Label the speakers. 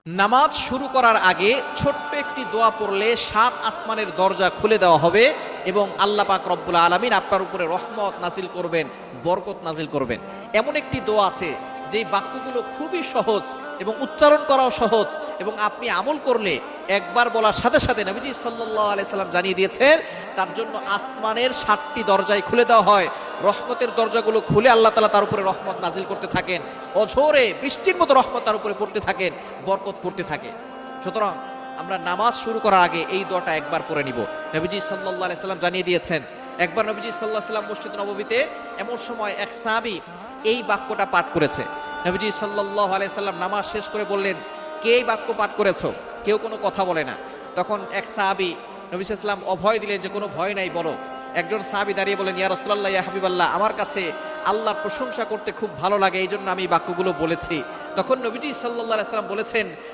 Speaker 1: নামাজ শুরু করার আগে ছোট্ট একটি দোয়া পড়লে 7 আসমানের দরজা খুলে দেওয়া হবে এবং আল্লাহ পাক রব্বুল আলামিন আপনার উপরে রহমত নাজিল করবেন, বরকত নাজিল করবেন। এমন একটি দোয়া আছে যেই বাক্যগুলো খুবই সহজ এবং উচ্চারণ করাও সহজ, এবং আপনি আমল করলে একবার বলার সাথে সাথে নবীজি সাল্লাল্লাহু আলাইহি সাল্লাম জানিয়ে দিয়েছেন তার জন্য আসমানের 7টি দরজায় খুলে দেওয়া হয়। রহমতের দরজাগুলো খুলে আল্লাহ তাআলা তার উপরে রহমত নাজিল করতে থাকেন, অঝোরে বৃষ্টির মতো রহমত তার উপরে পড়তে থাকেন, বরকত পড়তে থাকে। সুতরাং আমরা নামাজ শুরু করার আগে এই দোয়াটা একবার পড়ে নিব। নবীজি সাল্লাল্লাহু আলাইহি সাল্লাম জানিয়ে দিয়েছেন, একবার নবীজি সাল্লাল্লাহু আলাইহি সাল্লাম মসজিদ নববীতে এমন সময় এক সাহাবী এই বাক্যটা পাঠ করেছে। নবীজি সাল্লাল্লাহু আলাইহি সাল্লাম নামাজ শেষ করে বললেন, কে এই বাক্য পাঠ করেছো? কেউ কোনো কথা বলে না। তখন এক সাহাবী নবী সাল্লাল্লাহু আলাইহি সাল্লাম অভয় দিলেন যে কোনো ভয় নাই, বলো। একজন সাহাবী দাঁড়িয়ে বলেন, ইয়া রাসূলুল্লাহ, ইয়া হাবিবাল্লাহ, আমার কাছে আল্লাহর প্রশংসা করতে খুব ভালো লাগে, এই জন্য আমি বাক্যগুলো বলেছি। তখন নবীজি সাল্লাল্লাহু আলাইহি সাল্লাম বলেছেন,